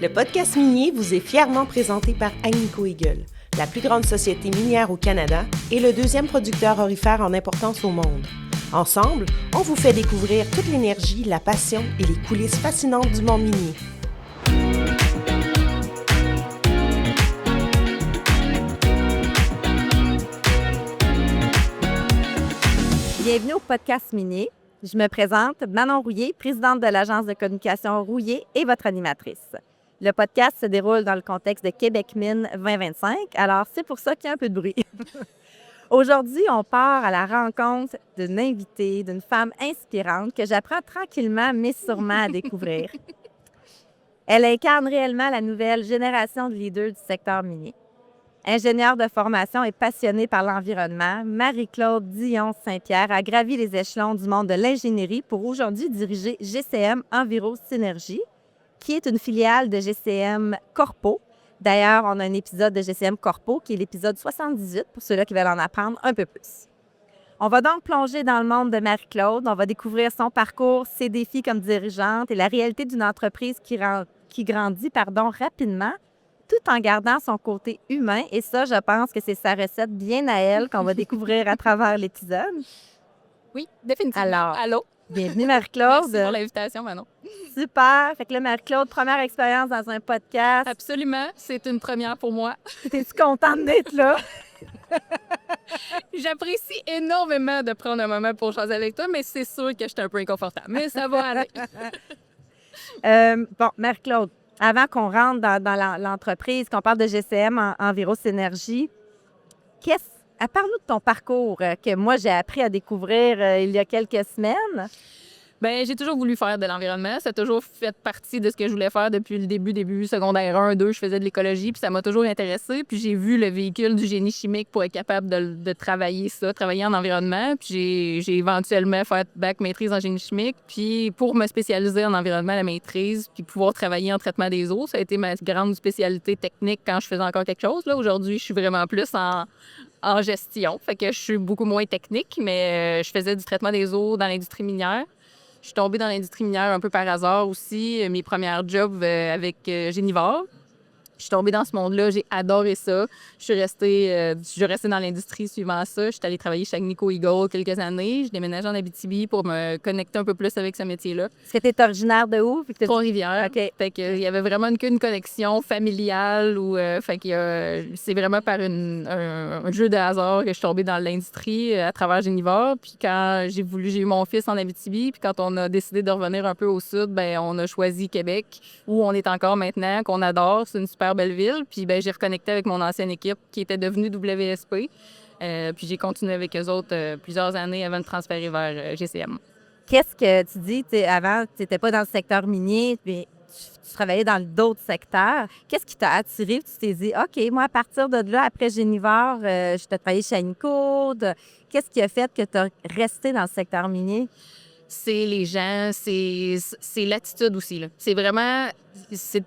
Le podcast minier vous est fièrement présenté par Agnico Eagle, la plus grande société minière au Canada et le deuxième producteur aurifère en importance au monde. Ensemble, on vous fait découvrir toute l'énergie, la passion et les coulisses fascinantes du monde minier. Bienvenue au podcast minier. Je me présente, Manon Rouillé, présidente de l'agence de communication Rouillé et votre animatrice. Le podcast se déroule dans le contexte de Québec Mine 2025, alors c'est pour ça qu'il y a un peu de bruit. Aujourd'hui, on part à la rencontre d'une invitée, d'une femme inspirante que j'apprends tranquillement mais sûrement à découvrir. Elle incarne réellement la nouvelle génération de leaders du secteur minier. Ingénieure de formation et passionnée par l'environnement, Marie-Claude Dion-Saint-Pierre a gravi les échelons du monde de l'ingénierie pour aujourd'hui diriger GCM Enviro Synergie, qui est une filiale de GCM Corpo. D'ailleurs, on a un épisode de GCM Corpo qui est l'épisode 78 pour ceux-là qui veulent en apprendre un peu plus. On va donc plonger dans le monde de Marie-Claude. On va découvrir son parcours, ses défis comme dirigeante et la réalité d'une entreprise qui grandit rapidement, tout en gardant son côté humain. Et ça, je pense que c'est sa recette bien à elle qu'on va découvrir à travers l'épisode. Oui, définitivement. Alors, allô? Bienvenue Marie-Claude. Merci pour l'invitation, Manon. Super. Fait que là, Marie-Claude, première expérience dans un podcast. Absolument, c'est une première pour moi. T'es-tu contente d'être là? J'apprécie énormément de prendre un moment pour jaser avec toi, mais c'est sûr que je suis un peu inconfortable. Mais ça va aller. Bon, Marie-Claude, avant qu'on rentre dans l'entreprise, qu'on parle de GCM Enviro Synergie, parle-nous de ton parcours que moi, j'ai appris à découvrir il y a quelques semaines. Bien, j'ai toujours voulu faire de l'environnement. Ça a toujours fait partie de ce que je voulais faire depuis le début secondaire 1, 2. Je faisais de l'écologie, puis ça m'a toujours intéressée. Puis j'ai vu le véhicule du génie chimique pour être capable de travailler en environnement. Puis j'ai éventuellement fait bac maîtrise en génie chimique. Puis pour me spécialiser en environnement à la maîtrise, puis pouvoir travailler en traitement des eaux, ça a été ma grande spécialité technique quand je faisais encore quelque chose. Là, aujourd'hui, je suis vraiment plus en gestion. Fait que je suis beaucoup moins technique, mais je faisais du traitement des eaux dans l'industrie minière. Je suis tombée dans l'industrie minière un peu par hasard aussi. Mes premières jobs avec Génivore. Je suis tombée dans ce monde-là. J'ai adoré ça. Je suis restée dans l'industrie suivant ça. Je suis allée travailler chez Agnico Eagle quelques années. Je déménageais en Abitibi pour me connecter un peu plus avec ce métier-là. Est-ce que tu es originaire de où? Trois-Rivières. OK. Fait qu'il y avait vraiment une connexion familiale. C'est vraiment par un jeu de hasard que je suis tombée dans l'industrie à travers Génivore. Puis quand j'ai eu mon fils en Abitibi, puis quand on a décidé de revenir un peu au sud, bien, on a choisi Québec, où on est encore maintenant, qu'on adore. C'est une super belle ville. Puis j'ai reconnecté avec mon ancienne équipe qui était devenue WSP. Puis j'ai continué avec eux autres plusieurs années avant de transférer vers GCM. Qu'est-ce que tu dis? Avant, tu n'étais pas dans le secteur minier, mais tu travaillais dans d'autres secteurs. Qu'est-ce qui t'a attiré? Tu t'es dit, OK, moi, à partir de là, après Génivore, je t'ai travaillé chez Agnico. Qu'est-ce qui a fait que tu as resté dans le secteur minier? C'est les gens, c'est l'attitude aussi, là. C'est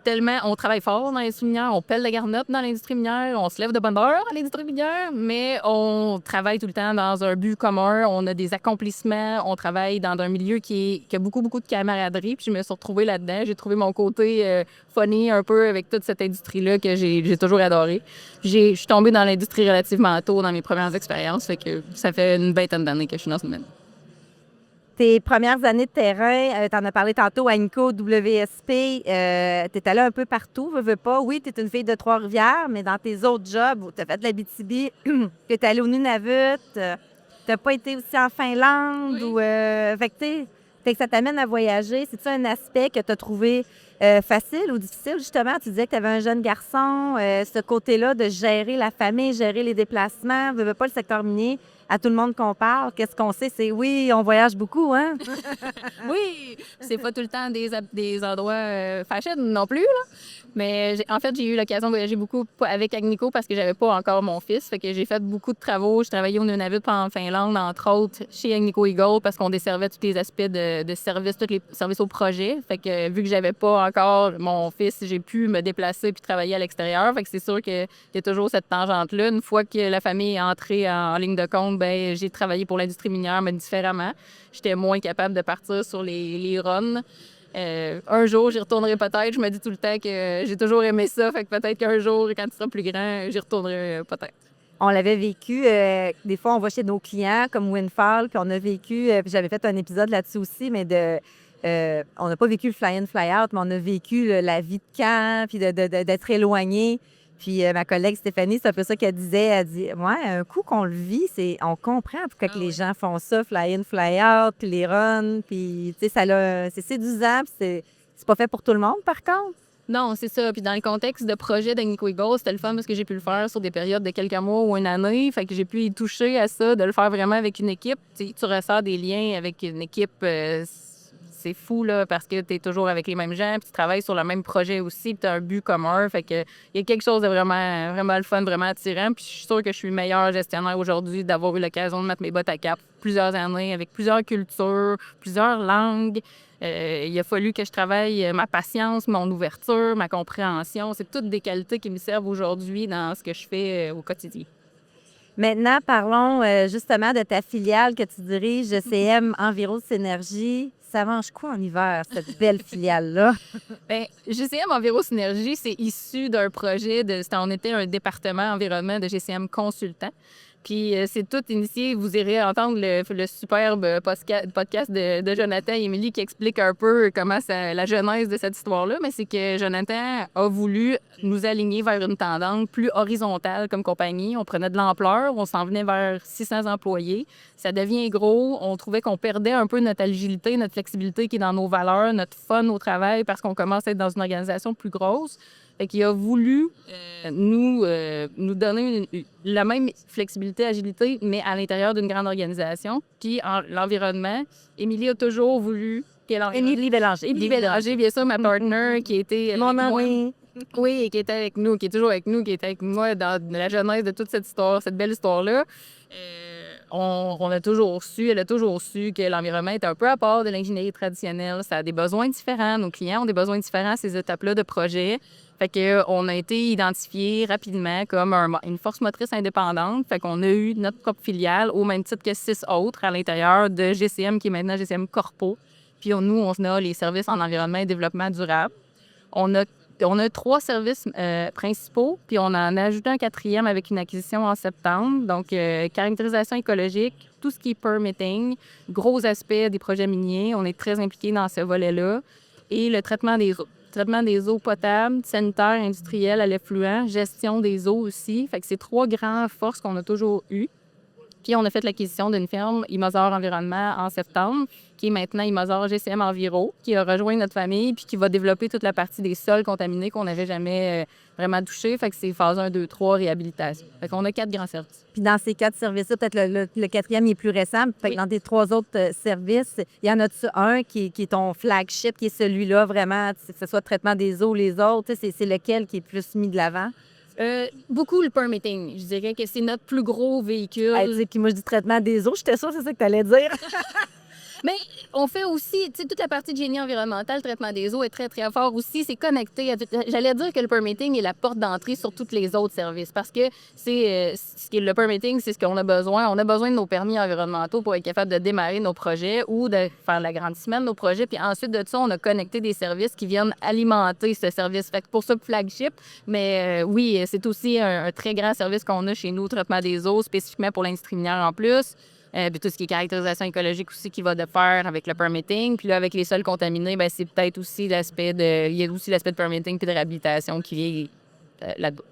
tellement... On travaille fort dans l'industrie minière, on pèle la garnotte dans l'industrie minière, on se lève de bonne heure dans l'industrie minière, mais on travaille tout le temps dans un but commun, on a des accomplissements, on travaille dans un milieu qui a beaucoup, beaucoup de camaraderie, puis je me suis retrouvée là-dedans. J'ai trouvé mon côté funny un peu avec toute cette industrie-là que j'ai toujours adoré. Je suis tombée dans l'industrie relativement tôt dans mes premières expériences, fait que ça fait une vingtaine d'années que je suis dans ce domaine. Tes premières années de terrain, tu en as parlé tantôt, Agnico, WSP, tu es allée un peu partout, veux pas. Oui, tu es une fille de Trois-Rivières, mais dans tes autres jobs, tu as fait de l'Abitibi, tu es allée au Nunavut, tu n'as pas été aussi en Finlande. Oui. Fait que ça t'amène à voyager. C'est-tu un aspect que tu as trouvé facile ou difficile? Justement, tu disais que tu avais un jeune garçon, ce côté-là de gérer la famille, gérer les déplacements, veux pas le secteur minier. À tout le monde qu'on parle, qu'est-ce qu'on sait? C'est oui, on voyage beaucoup, hein? Oui, c'est pas tout le temps des endroits fashion non plus, là. Mais en fait, j'ai eu l'occasion de voyager beaucoup avec Agnico parce que j'avais pas encore mon fils. Fait que j'ai fait beaucoup de travaux. Je travaillais au Nunavut en Finlande, entre autres, chez Agnico Eagle parce qu'on desservait tous les aspects de service, tous les services au projet. Fait que vu que j'avais pas encore mon fils, j'ai pu me déplacer puis travailler à l'extérieur. Fait que c'est sûr qu'il y a toujours cette tangente-là. Une fois que la famille est entrée en ligne de compte, ben j'ai travaillé pour l'industrie minière, mais différemment. J'étais moins capable de partir sur les runs. Un jour, j'y retournerai peut-être. Je me dis tout le temps que j'ai toujours aimé ça. Fait que peut-être qu'un jour, quand tu seras plus grand, j'y retournerai peut-être. On l'avait vécu, des fois, on va chez nos clients comme Windfall, puis on a vécu, puis j'avais fait un épisode là-dessus aussi, mais on n'a pas vécu le fly-in, fly-out, mais on a vécu la vie de camp, puis d'être éloigné. Puis ma collègue Stéphanie, c'est un peu ça qu'elle disait. Elle dit, ouais, un coup qu'on le vit, on comprend pourquoi que les gens font ça, fly-in, fly-out, puis les runs, puis tu sais, c'est séduisant, puis c'est pas fait pour tout le monde, par contre. Non, c'est ça. Puis dans le contexte de projet d'Agnico Eagle, c'était le fun parce que j'ai pu le faire sur des périodes de quelques mois ou une année. Fait que j'ai pu y toucher à ça, de le faire vraiment avec une équipe. Tu ressors des liens avec une équipe, c'est fou, là, parce que tu es toujours avec les mêmes gens, puis tu travailles sur le même projet aussi, puis tu as un but commun. Fait que il y a quelque chose de vraiment, vraiment le fun, vraiment attirant. Puis je suis sûre que je suis meilleur gestionnaire aujourd'hui d'avoir eu l'occasion de mettre mes bottes à cap plusieurs années avec plusieurs cultures, plusieurs langues. Il a fallu que je travaille ma patience, mon ouverture, ma compréhension. C'est toutes des qualités qui me servent aujourd'hui dans ce que je fais au quotidien. Maintenant, parlons justement de ta filiale que tu diriges, GCM Enviro Synergie. Ça mange quoi en hiver, cette belle filiale-là? Bien, GCM Enviro Synergie, c'est issu d'un projet on était un département environnement de GCM Consultant. Puis c'est tout initié. Vous irez entendre le superbe podcast de Jonathan et Émilie qui explique un peu comment la genèse de cette histoire-là. Mais c'est que Jonathan a voulu nous aligner vers une tendance plus horizontale comme compagnie. On prenait de l'ampleur, on s'en venait vers 600 employés. Ça devient gros. On trouvait qu'on perdait un peu notre agilité, notre flexibilité qui est dans nos valeurs, notre fun au travail parce qu'on commence à être dans une organisation plus grosse. Fait qu'il a voulu nous donner la même flexibilité, agilité, mais à l'intérieur d'une grande organisation. Puis l'environnement, Émilie a toujours voulu... Émilie Bélanger. Émilie Bélanger, bien sûr, ma partner qui était... Mon ami. Oui, et qui était avec nous, qui est toujours avec nous, qui était avec moi dans la genèse de toute cette histoire, cette belle histoire-là. Elle a toujours su que l'environnement est un peu à part de l'ingénierie traditionnelle. Ça a des besoins différents. Nos clients ont des besoins différents à ces étapes-là de projet. Fait qu'on a été identifiés rapidement comme une force motrice indépendante. Fait qu'on a eu notre propre filiale au même titre que 6 autres à l'intérieur de GCM, qui est maintenant GCM Corpo. Puis nous, on a les services en environnement et développement durable. On a 3 services principaux, puis on en a ajouté un 4e avec une acquisition en septembre. Donc, caractérisation écologique, tout ce qui est permitting, gros aspect des projets miniers. On est très impliqués dans ce volet-là. Et le traitement des eaux. Traitement des eaux potables, sanitaire, industriel, à l'effluent, gestion des eaux aussi. Fait que c'est 3 grandes forces qu'on a toujours eues. Puis on a fait l'acquisition d'une firme, Imosor Environnement, en septembre, qui est maintenant Imosor GCM Enviro, qui a rejoint notre famille puis qui va développer toute la partie des sols contaminés qu'on n'avait jamais vraiment touchés. Fait que c'est phase 1, 2, 3, réhabilitation. Fait qu'on a 4 grands services. Puis dans ces 4 services-là, peut-être le 4e il est plus récent. Fait que dans tes 3 autres services, il y en a un qui est ton flagship, qui est celui-là vraiment, que ce soit le traitement des eaux, les autres. C'est lequel qui est plus mis de l'avant? Beaucoup le permitting. Je dirais que c'est notre plus gros véhicule. Puis moi, je dis traitement des eaux. J'étais sûre que c'est ça que tu allais dire. Mais on fait aussi, tu sais, toute la partie de génie environnemental, le traitement des eaux est très, très fort aussi. C'est connecté. J'allais dire que le permitting est la porte d'entrée sur tous les autres services parce que le permitting, c'est ce qu'on a besoin. On a besoin de nos permis environnementaux pour être capable de démarrer nos projets ou de faire l'agrandissement de nos projets. Puis ensuite de ça, on a connecté des services qui viennent alimenter ce service. Fait que pour ça, flagship. Mais oui, c'est aussi un très grand service qu'on a chez nous, traitement des eaux, spécifiquement pour l'industrie minière en plus. Puis tout ce qui est caractérisation écologique aussi qui va de pair avec le permitting. Puis là, avec les sols contaminés, bien, c'est peut-être aussi il y a aussi l'aspect de permitting puis de réhabilitation qui est là-dedans.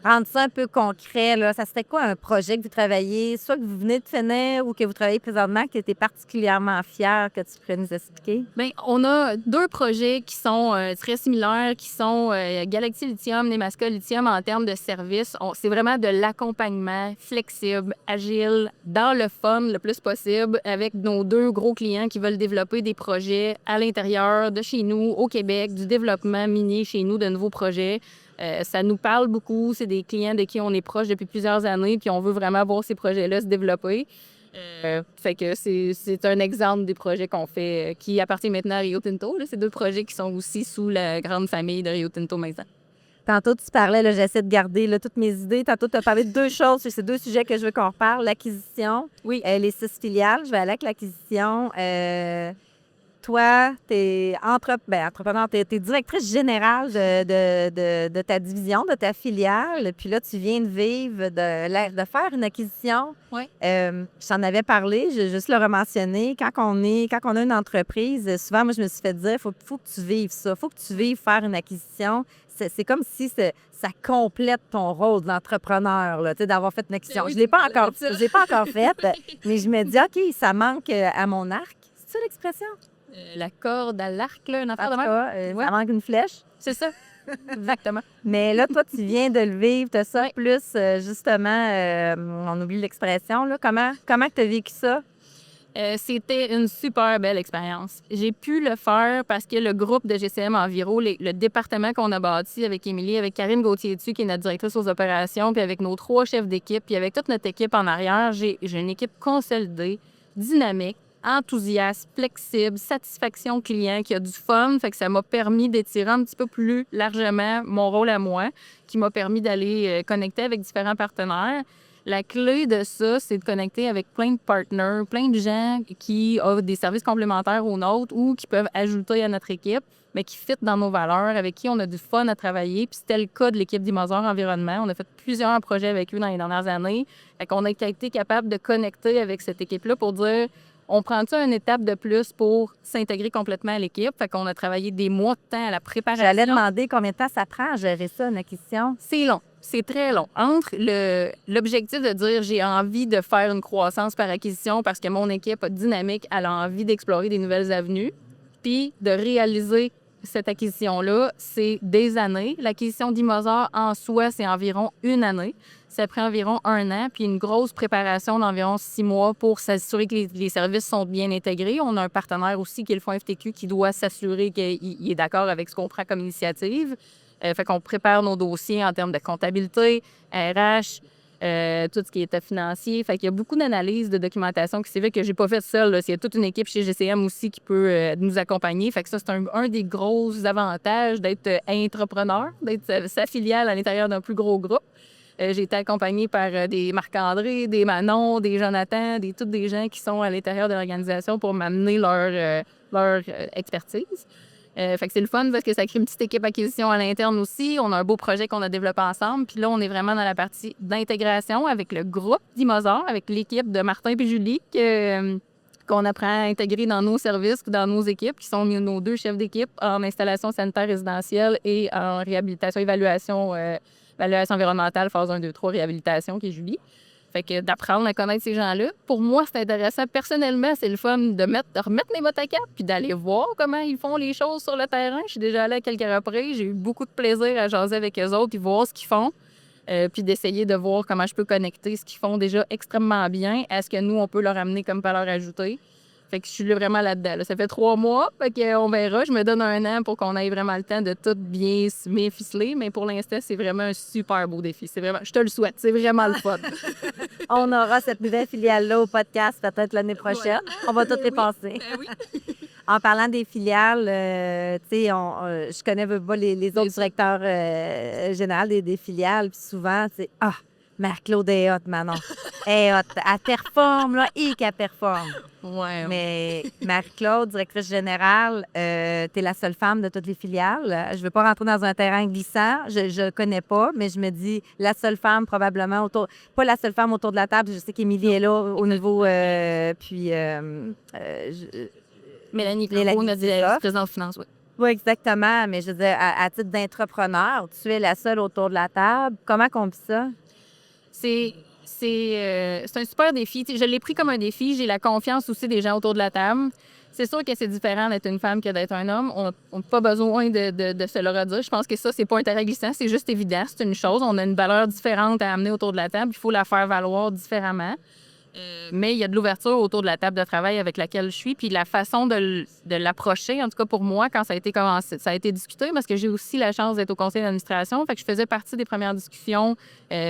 Rendre ça un peu concret, là, ça serait quoi un projet que vous travaillez, soit que vous venez de finir ou que vous travaillez présentement, que tu étais particulièrement fière, que tu pourrais nous expliquer? Bien, on a 2 projets qui sont très similaires, qui sont Galaxy Lithium, Nemaska Lithium en termes de services. C'est vraiment de l'accompagnement flexible, agile, dans le fun le plus possible, avec nos 2 gros clients qui veulent développer des projets à l'intérieur de chez nous, au Québec, du développement minier chez nous, de nouveaux projets. Ça nous parle beaucoup. C'est des clients de qui on est proche depuis plusieurs années, puis on veut vraiment voir ces projets-là se développer. Fait que c'est un exemple des projets qu'on fait qui appartiennent maintenant à Rio Tinto. Là. C'est 2 projets qui sont aussi sous la grande famille de Rio Tinto maintenant. Tantôt, tu parlais, là, j'essaie de garder là, toutes mes idées. Tantôt, tu as parlé de 2 choses. C'est 2 sujets que je veux qu'on reparle. L'acquisition, oui. Les 6 filiales. Je vais aller avec l'acquisition. toi, tu es entrepreneur, tu es directrice générale de ta division, de ta filiale. Puis là, tu viens de vivre, de faire une acquisition. Oui. Je t'en avais parlé, je vais juste le rementionner. Quand on a une entreprise, souvent, moi, je me suis fait dire, faut que tu vives ça. Faut que tu vives faire une acquisition. C'est comme si ça complète ton rôle d'entrepreneur, là, d'avoir fait une acquisition. Oui, Je ne l'ai pas encore faite, mais je me dis, OK, ça manque à mon arc. C'est ça l'expression? La corde à l'arc, là, une affaire En de tout même. cas, Ouais. ça manque une flèche. C'est ça. Exactement. Mais là, toi, tu viens de le vivre, tu as ça, plus justement, on oublie l'expression, là. Comment tu as vécu ça? C'était une super belle expérience. J'ai pu le faire parce que le groupe de GCM Enviro, le département qu'on a bâti avec Émilie, avec Karine Gauthier-Dessus, qui est notre directrice aux opérations, puis avec nos 3 chefs d'équipe, puis avec toute notre équipe en arrière, j'ai une équipe consolidée, dynamique, enthousiaste, flexible, satisfaction client, qui a du fun. Fait que ça m'a permis d'étirer un petit peu plus largement mon rôle à moi, qui m'a permis d'aller connecter avec différents partenaires. La clé de ça, c'est de connecter avec plein de partenaires, plein de gens qui ont des services complémentaires aux nôtres ou qui peuvent ajouter à notre équipe, mais qui fit dans nos valeurs, avec qui on a du fun à travailler. Puis c'était le cas de l'équipe d'Imosor Environnement. On a fait plusieurs projets avec eux dans les dernières années. Fait qu'on a été capable de connecter avec cette équipe-là pour dire, on prend-tu une étape de plus pour s'intégrer complètement à l'équipe? Fait qu'on a travaillé des mois de temps à la préparation. J'allais demander combien de temps ça prend à gérer ça, une acquisition. C'est long. C'est très long. Entre l'objectif de dire j'ai envie de faire une croissance par acquisition parce que mon équipe dynamique elle a envie d'explorer des nouvelles avenues, puis de réaliser cette acquisition-là, c'est des années. L'acquisition d'Imosor, en soi, c'est environ 1 année. Ça prend environ 1 an, puis une grosse préparation d'environ 6 mois pour s'assurer que les services sont bien intégrés. On a un partenaire aussi qui est le Fonds FTQ qui doit s'assurer qu'il est d'accord avec ce qu'on prend comme initiative. Fait qu'on prépare nos dossiers en termes de comptabilité, RH, tout ce qui est financier. Fait qu'il y a beaucoup d'analyses, de documentation qui s'est fait que j'ai pas fait seule. Il y a toute une équipe chez GCM aussi qui peut nous accompagner. Fait que ça, c'est un des gros avantages d'être entrepreneur, d'être sa filiale à l'intérieur d'un plus gros groupe. J'ai été accompagnée par des Marc-André, des Manon, des Jonathan, tous des gens qui sont à l'intérieur de l'organisation pour m'amener leur expertise. Fait que c'est le fun parce que ça crée une petite équipe acquisition à l'interne aussi. On a un beau projet qu'on a développé ensemble. Puis là, on est vraiment dans la partie d'intégration avec le groupe d'Imosor, avec l'équipe de Martin et Julie qu'on apprend à intégrer dans nos services, dans nos équipes, qui sont nos 2 chefs d'équipe en installation sanitaire résidentielle et en réhabilitation, évaluation environnementale, phase 1, 2, 3, réhabilitation, qui est Julie. Fait que d'apprendre à connaître ces gens-là, pour moi, c'est intéressant. Personnellement, c'est le fun de remettre mes bottes à cap puis d'aller voir comment ils font les choses sur le terrain. Je suis déjà allée à quelques reprises. J'ai eu beaucoup de plaisir à jaser avec eux autres puis voir ce qu'ils font. Puis d'essayer de voir comment je peux connecter ce qu'ils font déjà extrêmement bien à ce que nous, on peut leur amener comme valeur ajoutée. Fait que je suis là vraiment là-dedans. Là. Ça fait 3 mois, fait qu'on verra. Je me donne 1 an pour qu'on ait vraiment le temps de tout bien ficeler. Mais pour l'instant, c'est vraiment un super beau défi. C'est vraiment, je te le souhaite. C'est vraiment le fun. On aura cette nouvelle filiale-là au podcast peut-être l'année prochaine. On va tout dépenser. Oui. En parlant des filiales, tu sais, je connais pas les autres directeurs généraux des filiales. Puis souvent, c'est « Ah, Marc-Claude est hot, Manon. Elle est hot. Elle performe, là, et qu'elle performe. » Ouais. Mais Marie-Claude, directrice générale, tu es la seule femme de toutes les filiales. Je ne veux pas rentrer dans un terrain glissant. Je ne connais pas, mais je me dis la seule femme probablement autour... Pas la seule femme autour de la table. Je sais qu'Émilie est là au niveau... Mélanie Clément, notre présidente de finance, oui. Oui, exactement. Mais je veux dire, à titre d'entrepreneur, tu es la seule autour de la table. Comment on vit ça? C'est un super défi. Je l'ai pris comme un défi. J'ai la confiance aussi des gens autour de la table. C'est sûr que c'est différent d'être une femme que d'être un homme. On n'a pas besoin de se le redire. Je pense que ça, c'est pas un terrain glissant. C'est juste évident. C'est une chose. On a une valeur différente à amener autour de la table. Il faut la faire valoir différemment. Mais il y a de l'ouverture autour de la table de travail avec laquelle je suis. Puis la façon de l'approcher, en tout cas pour moi, quand ça a été discuté, parce que j'ai aussi la chance d'être au conseil d'administration. Fait que je faisais partie des premières discussions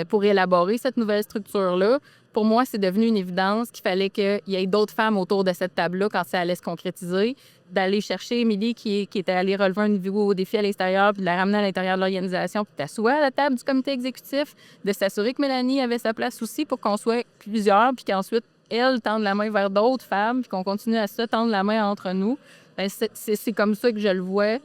pour élaborer cette nouvelle structure-là. Pour moi, c'est devenu une évidence qu'il fallait qu'il y ait d'autres femmes autour de cette table-là quand ça allait se concrétiser. D'aller chercher Émilie qui était allée relever un nouveau défi à l'extérieur, puis de la ramener à l'intérieur de l'organisation, puis d'asseoir à la table du comité exécutif, de s'assurer que Mélanie avait sa place aussi pour qu'on soit plusieurs, puis qu'ensuite, elle tende la main vers d'autres femmes, puis qu'on continue à se tendre la main entre nous. Ben, c'est comme ça que je le vois,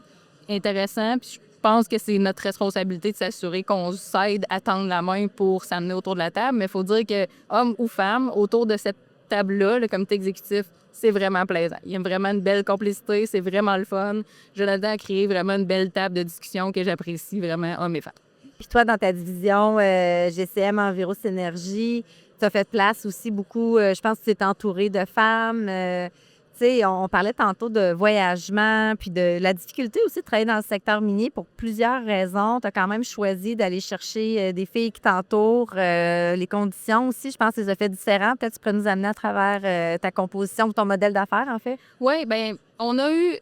intéressant. Puis je pense que c'est notre responsabilité de s'assurer qu'on s'aide à tendre la main pour s'amener autour de la table. Mais il faut dire que, homme ou femme, autour de cette table-là, le comité exécutif, c'est vraiment plaisant. Il y a vraiment une belle complicité, c'est vraiment le fun. Jonathan a créé vraiment une belle table de discussion que j'apprécie vraiment, hommes et femmes. Puis toi, dans ta division GCM Enviro Synergie, tu as fait place aussi beaucoup, je pense que tu es entouré de femmes. Tu sais, on parlait tantôt de voyagement, puis de la difficulté aussi de travailler dans le secteur minier pour plusieurs raisons. Tu as quand même choisi d'aller chercher des filles qui t'entourent. Les conditions aussi, je pense que ça fait différent. Peut-être que tu pourrais nous amener à travers ta composition ou ton modèle d'affaires, en fait. Oui, bien, on a eu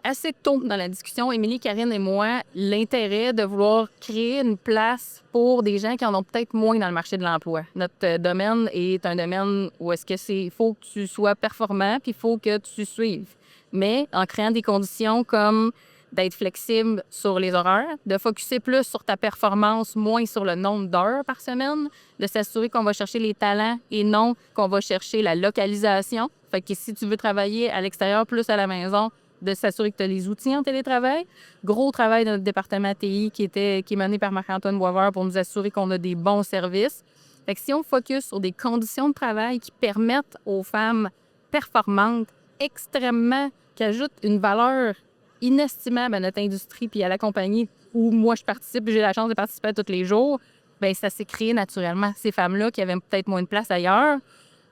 assez tôt dans la discussion, Émilie, Karine et moi, l'intérêt de vouloir créer une place pour des gens qui en ont peut-être moins dans le marché de l'emploi. Notre domaine est un domaine où il faut que tu sois performant puis il faut que tu suives. Mais en créant des conditions comme d'être flexible sur les horaires, de focusser plus sur ta performance, moins sur le nombre d'heures par semaine, de s'assurer qu'on va chercher les talents et non qu'on va chercher la localisation. Fait que si tu veux travailler à l'extérieur plus à la maison, de s'assurer que tu as les outils en télétravail. Gros travail de notre département TI qui est mené par Marc-Antoine Boisvert pour nous assurer qu'on a des bons services. Fait que si on focus sur des conditions de travail qui permettent aux femmes performantes, extrêmement, qui ajoutent une valeur inestimable à notre industrie puis à la compagnie où moi je participe, j'ai la chance de participer tous les jours, bien ça s'est créé naturellement. Ces femmes-là qui avaient peut-être moins de place ailleurs,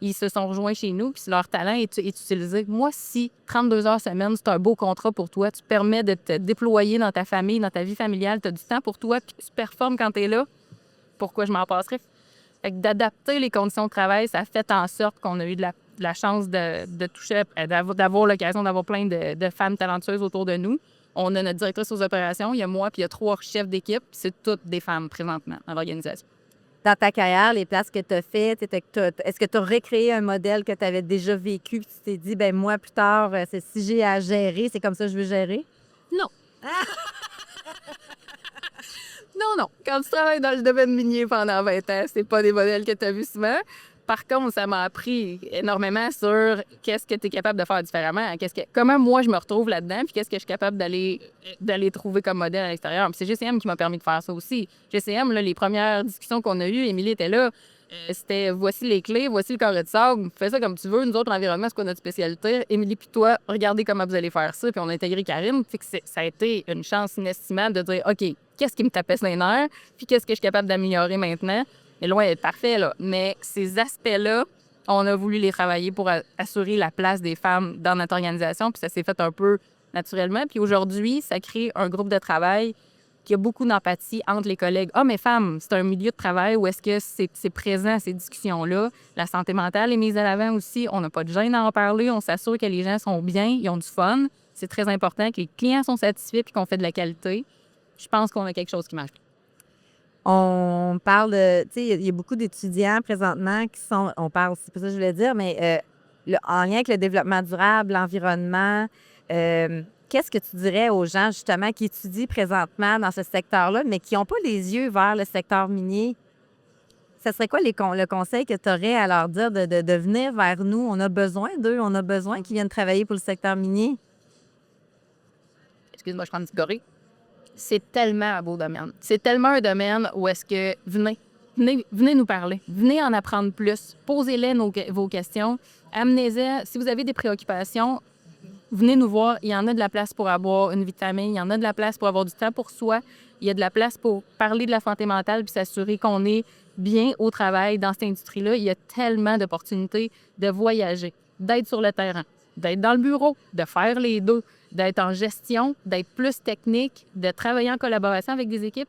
ils se sont rejoints chez nous, puis leur talent est utilisé. Moi, si 32 heures semaine, c'est un beau contrat pour toi, tu permets de te déployer dans ta famille, dans ta vie familiale, tu as du temps pour toi, puis tu performes quand tu es là, pourquoi je m'en passerais? Fait que d'adapter les conditions de travail, ça a fait en sorte qu'on a eu de la chance de toucher, d'avoir l'occasion d'avoir plein de femmes talentueuses autour de nous. On a notre directrice aux opérations, il y a moi, puis il y a 3 chefs d'équipe, puis c'est toutes des femmes présentement dans l'organisation. Dans ta carrière, les places que tu as faites, est-ce que tu as recréé un modèle que tu avais déjà vécu, puis tu t'es dit, ben moi, plus tard, si j'ai à gérer, c'est comme ça que je veux gérer? Non. Non. Quand tu travailles dans le domaine minier pendant 20 ans, c'est pas des modèles que tu as vus souvent. Par contre, ça m'a appris énormément sur qu'est-ce que tu es capable de faire différemment, comment moi je me retrouve là-dedans, puis qu'est-ce que je suis capable d'aller trouver comme modèle à l'extérieur. Puis c'est GCM qui m'a permis de faire ça aussi. GCM, là, les premières discussions qu'on a eues, Émilie était là, c'était voici les clés, voici le carré de sable, fais ça comme tu veux. Nous autres, l'environnement, c'est quoi notre spécialité? Émilie puis toi, regardez comment vous allez faire ça. Puis on a intégré Karine. Fait que ça a été une chance inestimable de dire, OK, qu'est-ce qui me tapait sur les nerfs, puis qu'est-ce que je suis capable d'améliorer maintenant? Mais loin d'être parfait, là. Mais ces aspects-là, on a voulu les travailler pour assurer la place des femmes dans notre organisation, puis ça s'est fait un peu naturellement. Puis aujourd'hui, ça crée un groupe de travail qui a beaucoup d'empathie entre les collègues. Hommes et femmes, c'est un milieu de travail où est-ce que c'est présent, ces discussions-là. La santé mentale est mise à l'avant aussi. On n'a pas de gêne à en parler. On s'assure que les gens sont bien, ils ont du fun. C'est très important que les clients sont satisfaits puis qu'on fait de la qualité. Je pense qu'on a quelque chose qui marche. On parle de, tu sais, il y a beaucoup d'étudiants présentement qui sont, on parle, c'est pas ça que je voulais dire, mais en lien avec le développement durable, l'environnement, qu'est-ce que tu dirais aux gens, justement, qui étudient présentement dans ce secteur-là, mais qui n'ont pas les yeux vers le secteur minier? Ça serait quoi le conseil que tu aurais à leur dire de venir vers nous? On a besoin d'eux, on a besoin qu'ils viennent travailler pour le secteur minier. Excuse-moi, je prends une petite gorée. C'est tellement un beau domaine. C'est tellement un domaine où est-ce que venez nous parler. Venez en apprendre plus. Posez-les vos questions. Amenez-les. Si vous avez des préoccupations, venez nous voir. Il y en a de la place pour avoir une vie de famille. Il y en a de la place pour avoir du temps pour soi. Il y a de la place pour parler de la santé mentale puis s'assurer qu'on est bien au travail dans cette industrie-là. Il y a tellement d'opportunités de voyager, d'être sur le terrain, d'être dans le bureau, de faire les deux, d'être en gestion, d'être plus technique, de travailler en collaboration avec des équipes.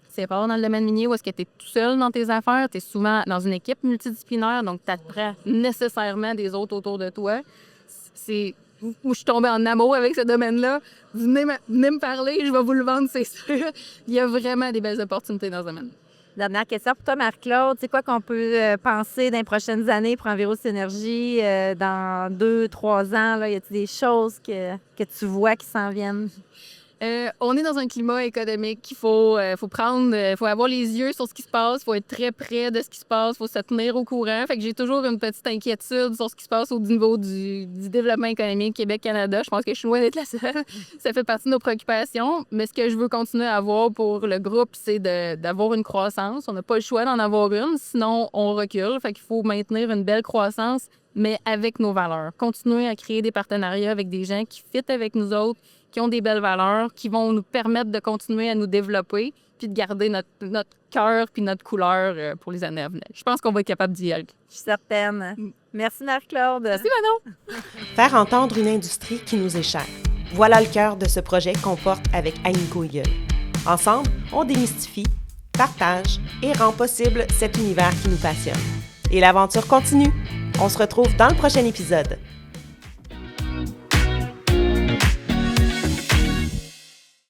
C'est pas dans le domaine minier où est-ce que tu es tout seul dans tes affaires, tu es souvent dans une équipe multidisciplinaire, donc tu apprends nécessairement des autres autour de toi. C'est où je suis tombée en amour avec ce domaine-là. Venez me parler, je vais vous le vendre, c'est sûr. Il y a vraiment des belles opportunités dans ce domaine. Dernière question pour toi, Marc-Claude. C'est quoi qu'on peut penser dans les prochaines années pour Enviro Synergie dans 2-3 ans? Là? Y a-t-il des choses que tu vois qui s'en viennent? On est dans un climat économique qu'il faut avoir les yeux sur ce qui se passe, il faut être très près de ce qui se passe, il faut se tenir au courant. Fait que j'ai toujours une petite inquiétude sur ce qui se passe au niveau du développement économique Québec-Canada. Je pense que je suis loin d'être la seule. Ça fait partie de nos préoccupations. Mais ce que je veux continuer à avoir pour le groupe, c'est d'avoir une croissance. On n'a pas le choix d'en avoir une, sinon on recule. Fait qu'il faut maintenir une belle croissance, mais avec nos valeurs. Continuer à créer des partenariats avec des gens qui fit avec nous autres, qui ont des belles valeurs, qui vont nous permettre de continuer à nous développer puis de garder notre cœur puis notre couleur pour les années à venir. Je pense qu'on va être capable d'y aller. Je suis certaine. Merci, Marie-Claude. Merci, Manon. Faire entendre une industrie qui nous est chère. Voilà le cœur de ce projet qu'on porte avec Agnico Eagle. Ensemble, on démystifie, partage et rend possible cet univers qui nous passionne. Et l'aventure continue. On se retrouve dans le prochain épisode.